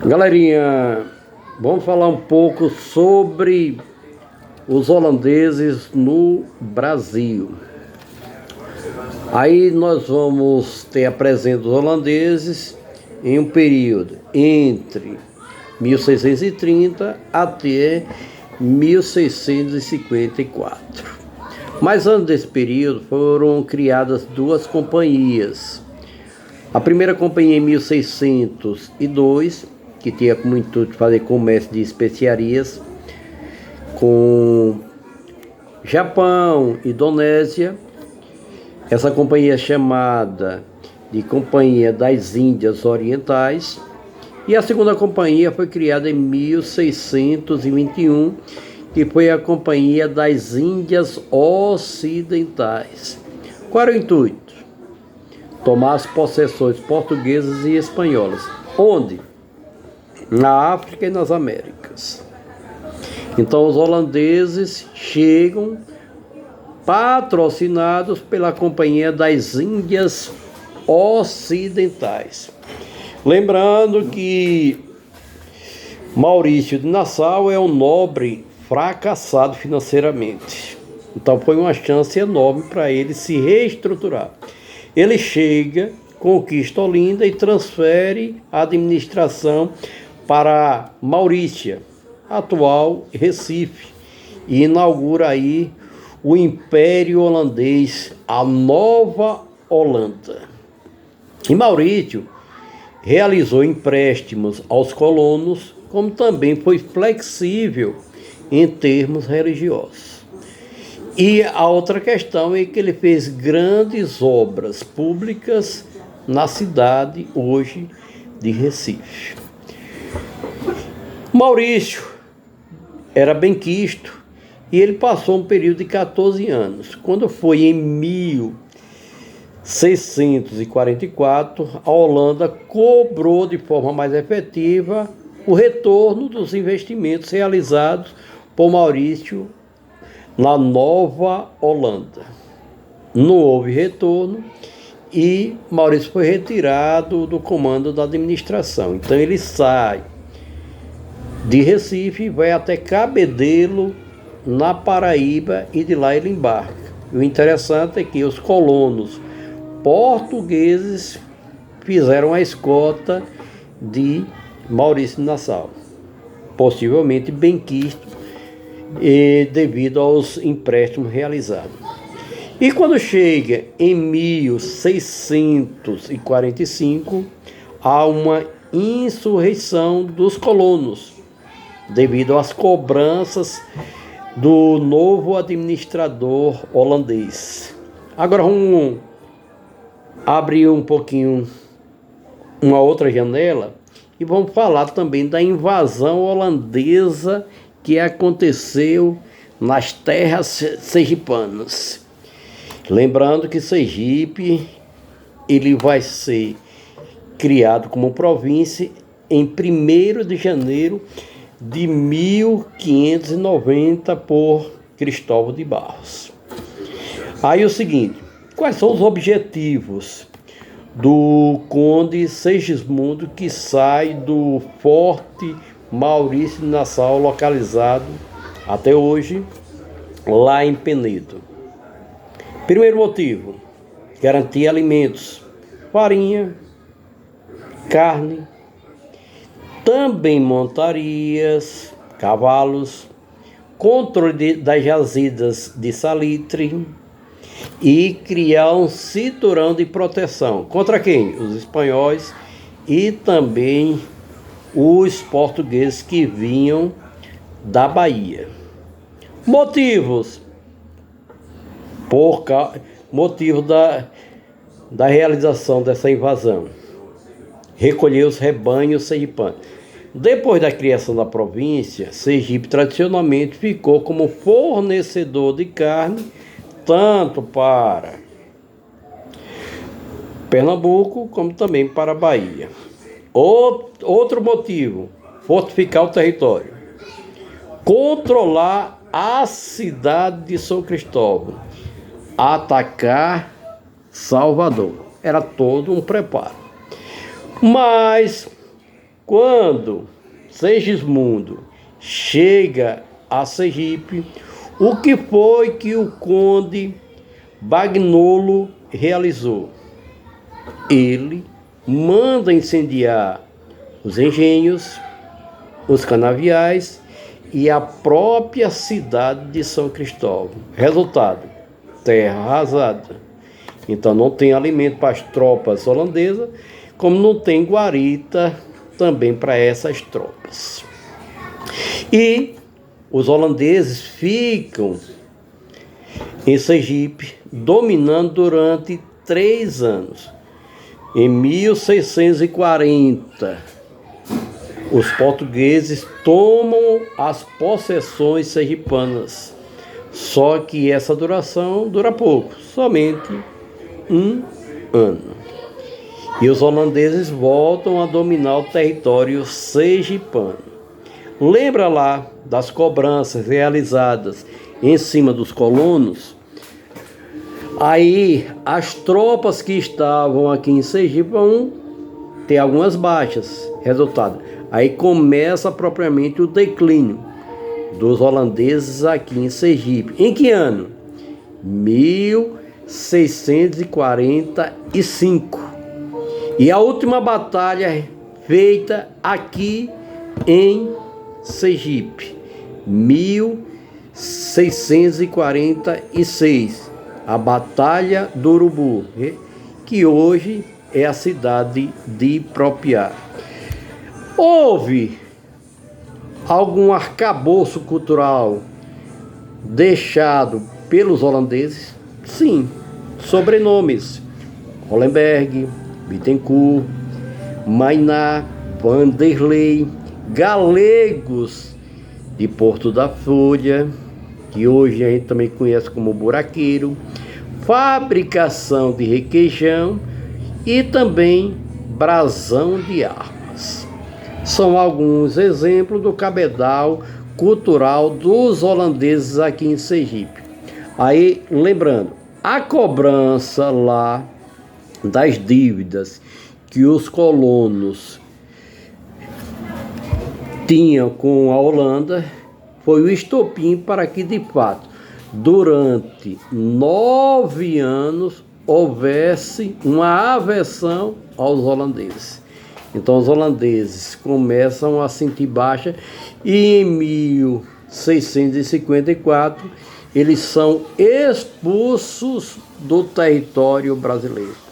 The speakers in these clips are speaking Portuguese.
Galerinha, vamos falar um pouco sobre os holandeses no Brasil. Aí nós vamos ter a presença dos holandeses em um período entre 1630 até 1654. Mas antes desse período foram criadas duas companhias. A primeira companhia em 1602, que tinha como intuito fazer comércio de especiarias com Japão e Indonésia. Essa companhia é chamada de Companhia das Índias Orientais. E a segunda companhia foi criada em 1621, que foi a Companhia das Índias Ocidentais. Qual era o intuito? Tomar as possessões portuguesas e espanholas. Onde? Na África e nas Américas. Então os holandeses chegam patrocinados pela Companhia das Índias Ocidentais. Lembrando que Maurício de Nassau é um nobre fracassado financeiramente. Então foi uma chance enorme para ele se reestruturar. Ele chega, conquista Olinda e transfere a administração para Maurícia, atual Recife, e inaugura aí o Império Holandês, a Nova Holanda. E Maurício realizou empréstimos aos colonos, como também foi flexível em termos religiosos. E a outra questão é que ele fez grandes obras públicas na cidade hoje de Recife. Maurício era benquisto e ele passou um período de 14 anos. Quando foi em 1644, a Holanda cobrou de forma mais efetiva o retorno dos investimentos realizados por Maurício na Nova Holanda. Não houve retorno e Maurício foi retirado do comando da administração. Então ele sai de Recife e vai até Cabedelo, na Paraíba, e de lá ele embarca. E o interessante é que os colonos portugueses fizeram a escolta de Maurício de Nassau, possivelmente benquisto, devido aos empréstimos realizados. E quando chega em 1645, há uma insurreição dos colonos, devido às cobranças do novo administrador holandês. Agora vamos abrir um pouquinho uma outra janela e vamos falar também da invasão holandesa que aconteceu nas terras sergipanas. Lembrando que Sergipe ele vai ser criado como província em 1º de janeiro de 1590 por Cristóvão de Barros. Aí o seguinte, quais são os objetivos do conde Segismundo que sai do Forte Maurício de Nassau, localizado até hoje lá em Penedo? Primeiro motivo, garantir alimentos, farinha, carne, também montarias, cavalos, controle das jazidas de salitre e criar um cinturão de proteção. Contra quem? Os espanhóis e também os portugueses que vinham da Bahia. Motivos da realização dessa invasão: recolher os rebanhos sergipanos. Depois da criação da província, Sergipe tradicionalmente ficou como fornecedor de carne tanto para Pernambuco como também para a Bahia. Outro motivo: fortificar o território, controlar a cidade de São Cristóvão, atacar Salvador. Era todo um preparo. Mas Quando Segismundo chega a Sergipe, o que foi que o conde Bagnolo realizou? Ele manda incendiar os engenhos, os canaviais e a própria cidade de São Cristóvão. Resultado: terra arrasada. Então não tem alimento para as tropas holandesas, como não tem guarita também para essas tropas. E os holandeses ficam em Sergipe, dominando durante 3 anos. Em 1640, os portugueses tomam as possessões sergipanas. Só que essa duração dura pouco, somente 1 ano. E os holandeses voltam a dominar o território sergipano. Lembra lá das cobranças realizadas em cima dos colonos? Aí as tropas que estavam aqui em Sergipe vão ter algumas baixas. Resultado: aí começa propriamente o declínio dos holandeses aqui em Sergipe. Em que ano? 1645. E a última batalha feita aqui em Sergipe, 1646, a Batalha do Urubu, que hoje é a cidade de Ipropiá. Houve algum arcabouço cultural deixado pelos holandeses? Sim, sobrenomes: Hollenberg, Bittencourt, Mainá, Vanderlei, galegos de Porto da Folha, que hoje a gente também conhece como buraqueiro, fabricação de requeijão e também brasão de armas. São alguns exemplos do cabedal cultural dos holandeses aqui em Sergipe. Aí, lembrando, a cobrança lá das dívidas que os colonos tinham com a Holanda foi o estopim para que, de fato, durante 9 anos houvesse uma aversão aos holandeses. Então os holandeses começam a sentir baixa e em 1654 eles são expulsos do território brasileiro.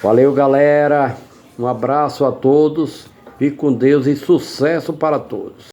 Valeu, galera, um abraço a todos, fique com Deus e sucesso para todos.